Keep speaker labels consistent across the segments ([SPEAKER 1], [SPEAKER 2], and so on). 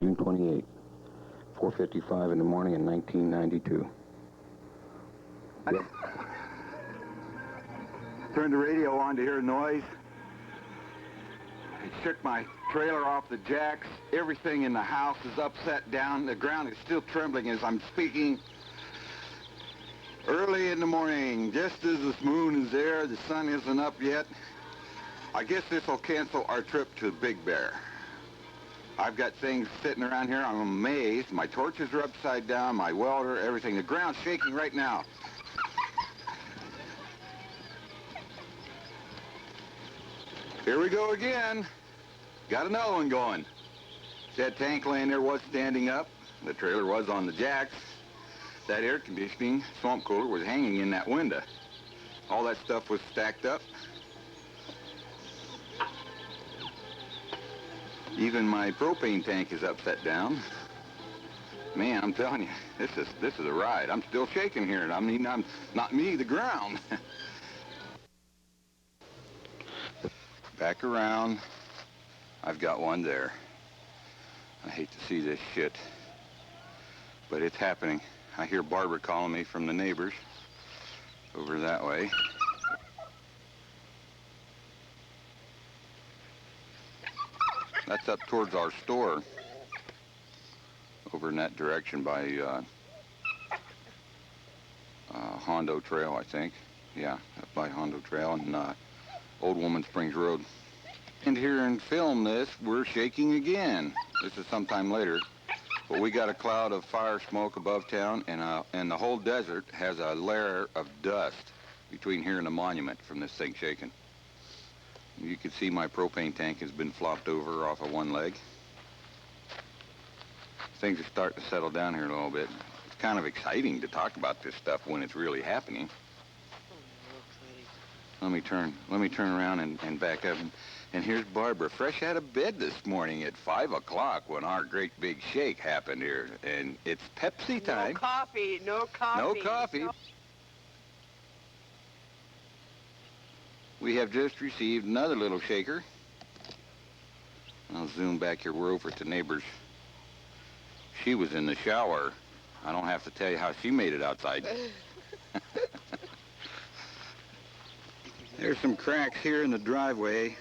[SPEAKER 1] June 28, 4:55 in the morning in 1992.
[SPEAKER 2] Turned the radio on to hear a noise. I shook my trailer off the jacks. Everything in the house is upset down. The ground is still trembling as I'm speaking. Early in the morning, just as the moon is there, the sun isn't up yet. I guess this will cancel our trip to Big Bear. I've got things sitting around here. I'm amazed. My torches are upside down, my welder, everything. The ground's shaking right now. Here we go again. Got another one going. That tank laying there was standing up. The trailer was on the jacks. That air conditioning swamp cooler was hanging in that window. All that stuff was stacked up. Even my propane tank is upside down. Man, I'm telling you, this is a ride. I'm still shaking here. I mean, I'm not me, the ground. Back around. I've got one there. I hate to see this shit, but it's happening. I hear Barbara calling me from the neighbors over that way. That's up towards our store, over in that direction by Hondo Trail, I think. Yeah, up by Hondo Trail and Old Woman Springs Road. And here and film this, we're shaking again. This is sometime later, but we got a cloud of fire smoke above town, and the whole desert has a layer of dust between here and the monument from this thing shaking. You can see my propane tank has been flopped over off of one leg. Things are starting to settle down here a little bit. It's kind of exciting to talk about this stuff when it's really happening. Let me turn around and back up. And here's Barbara, fresh out of bed this morning at 5 o'clock when our great big shake happened here. And it's Pepsi time.
[SPEAKER 3] No coffee, no coffee.
[SPEAKER 2] No coffee. No. We have just received another little shaker. I'll zoom back here. We're over at the neighbor's. She was in the shower. I don't have to tell you how she made it outside. There's some cracks here in the driveway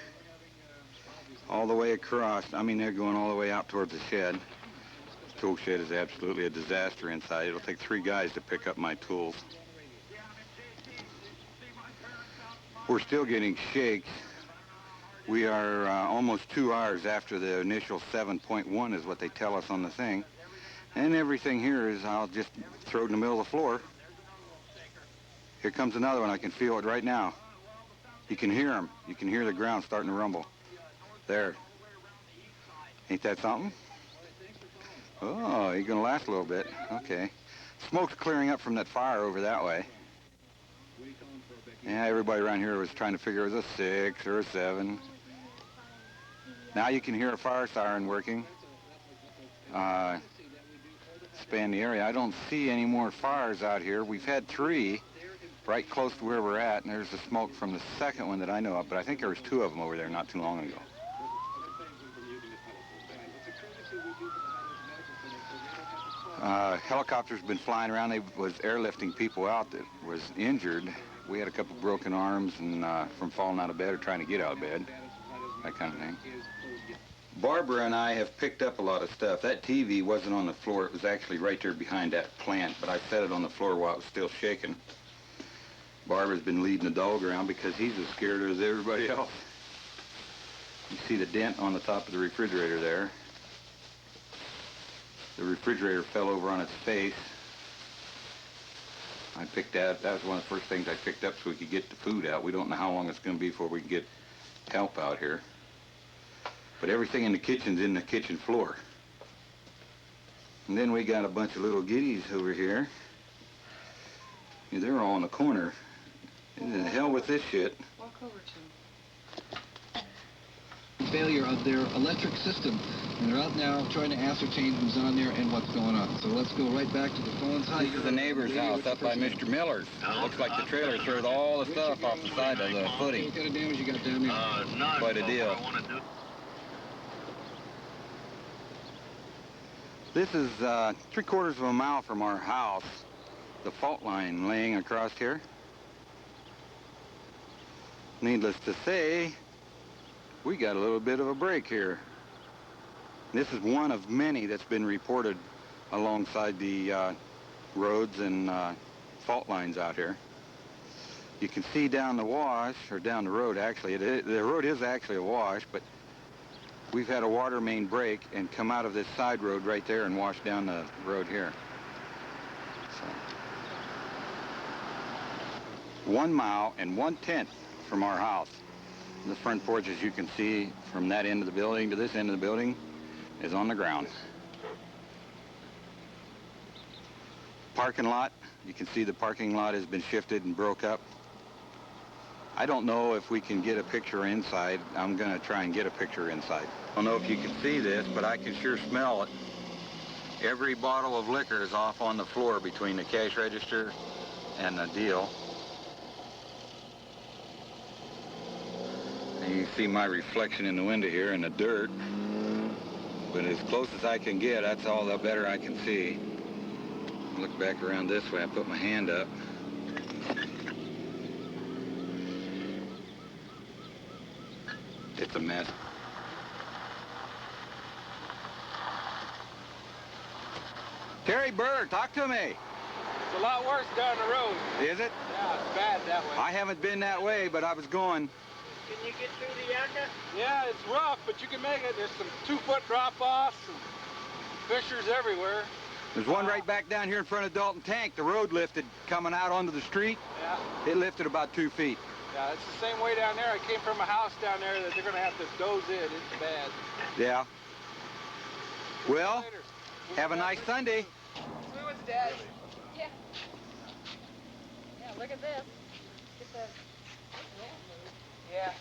[SPEAKER 2] all the way across. I mean, they're going all the way out towards the shed. This tool shed is absolutely a disaster inside. It'll take 3 guys to pick up my tools. We're still getting shakes. We are almost 2 hours after the initial 7.1 is what they tell us on the thing. And everything here is, I'll just throw it in the middle of the floor. Here comes another one. I can feel it right now. You can hear them. You can hear the ground starting to rumble. There. Ain't that something? Oh, you're going to last a little bit. Okay. Smoke's clearing up from that fire over that way. Yeah, everybody around here was trying to figure it was a 6 or a 7. Now you can hear a fire siren working. Span the area. I don't see any more fires out here. We've had 3 right close to where we're at, and there's the smoke from the second one that I know of, but I think there was 2 of them over there not too long ago. Helicopters been flying around. They was airlifting people out that was injured. We had a couple broken arms and from falling out of bed or trying to get out of bed, that kind of thing. Barbara and I have picked up a lot of stuff. That TV wasn't on the floor. It was actually right there behind that plant, but I set it on the floor while it was still shaking. Barbara's been leading the dog around because he's as scared as everybody else. You see the dent on the top of the refrigerator there. The refrigerator fell over on its face. I picked that. That was one of the first things I picked up so we could get the food out. We don't know how long it's going to be before we can get help out here. But everything in the kitchen's in the kitchen floor. And then we got a bunch of little giddies over here. Yeah, they're all in the corner. And the hell with this shit.
[SPEAKER 3] Walk over to them.
[SPEAKER 4] Failure of their electric system. And they're out now trying to ascertain who's on there and what's going on. So let's go right back to the phones.
[SPEAKER 2] This is the neighbor's house up by Mr. Miller's. Looks like the trailer threw all the stuff off the side of the footing.
[SPEAKER 4] What kind of damage you got down there?
[SPEAKER 2] Quite a deal. This is 3/4 of a mile from our house, the fault line laying across here. Needless to say, we got a little bit of a break here. This is one of many that's been reported alongside the roads and fault lines out here. You can see down the wash, or down the road actually, the road is actually a wash, but we've had a water main break and come out of this side road right there and wash down the road here. So, 1 mile and 1/10 from our house. The front porch, as you can see, from that end of the building to this end of the building is on the ground. Parking lot, you can see the parking lot has been shifted and broke up. I don't know if we can get a picture inside. I'm going to try and get a picture inside. I don't know if you can see this, but I can sure smell it. Every bottle of liquor is off on the floor between the cash register and the deal. And you can see my reflection in the window here in the dirt. But as close as I can get, that's all the better I can see. Look back around this way, I put my hand up. It's a mess. Terry Burr, talk to me.
[SPEAKER 5] It's a lot worse down the road.
[SPEAKER 2] Is it?
[SPEAKER 5] Yeah, it's bad that way.
[SPEAKER 2] I haven't been that way, but I was going.
[SPEAKER 3] Can you get through the Yucca?
[SPEAKER 5] Yeah, it's rough, but you can make it. There's some 2-foot drop-offs and fissures everywhere.
[SPEAKER 2] There's one right back down here in front of Dalton Tank. The road lifted coming out onto the street.
[SPEAKER 5] Yeah.
[SPEAKER 2] It lifted about 2 feet.
[SPEAKER 5] Yeah, it's the same way down there. I came from a house down there that they're going to have to doze in. It's bad.
[SPEAKER 2] Yeah. Well,
[SPEAKER 5] Later.
[SPEAKER 2] have a nice Sunday.
[SPEAKER 3] See what's Dad?
[SPEAKER 6] Yeah. Yeah, look at this. Get the...
[SPEAKER 3] Yeah.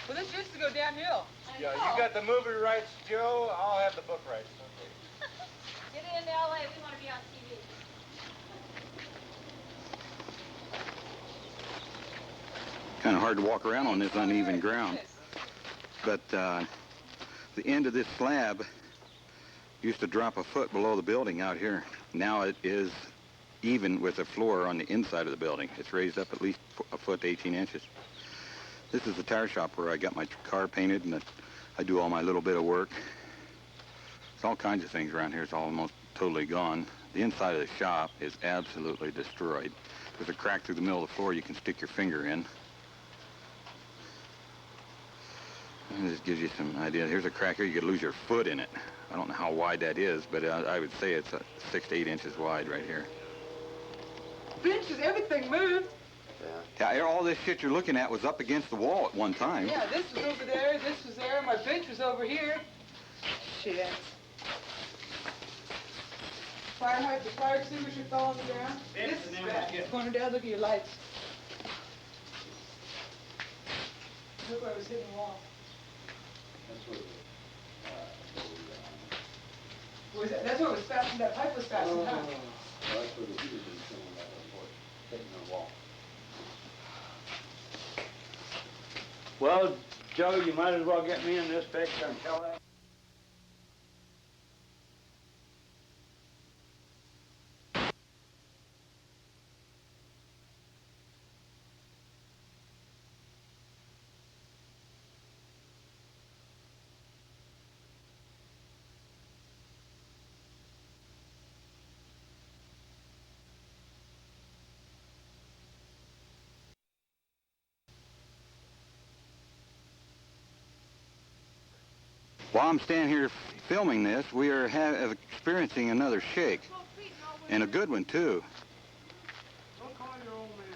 [SPEAKER 3] Well, this used to go downhill.
[SPEAKER 5] Yeah, you got the movie rights, Joe. I'll have the book rights. Okay.
[SPEAKER 6] Get it into LA. We want to be on TV.
[SPEAKER 2] Kind of hard to walk around on this uneven ground. But the end of this slab used to drop a foot below the building out here. Now it is even with the floor on the inside of the building. It's raised up at least a foot to 18 inches. This is the tire shop where I got my car painted and I do all my little bit of work. There's all kinds of things around here. It's almost totally gone. The inside of the shop is absolutely destroyed. There's a crack through the middle of the floor you can stick your finger in. And this gives you some idea. Here's a crack here. You could lose your foot in it. I don't know how wide that is, but I would say it's 6 to 8 inches wide right here.
[SPEAKER 3] Benches, everything moved.
[SPEAKER 2] Yeah, all this shit you're looking at was up against the wall at one time.
[SPEAKER 3] Yeah, this was over there, this was there, my bench was over here. Shit. The fire extinguisher fell on the ground. This is bad. It's going down, look at your lights. Look where I was hitting the wall. That's where it was fastened, that pipe was fastened, huh?
[SPEAKER 1] That's where the heater's been filling that report, hitting the wall.
[SPEAKER 7] Well, Joe, you might as well get me in this picture and tell that.
[SPEAKER 2] While I'm standing here filming this, we are experiencing another shake, and a good one too.
[SPEAKER 7] Don't call your old man.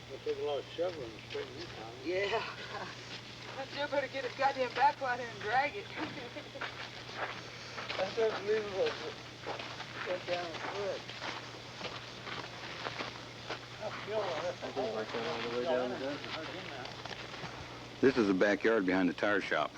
[SPEAKER 7] It'll take a lot of shoveling to straighten this out.
[SPEAKER 3] Yeah. Joe better get his goddamn back out here and drag it. That's unbelievable. Get down foot.
[SPEAKER 2] This is the backyard behind the tire shop.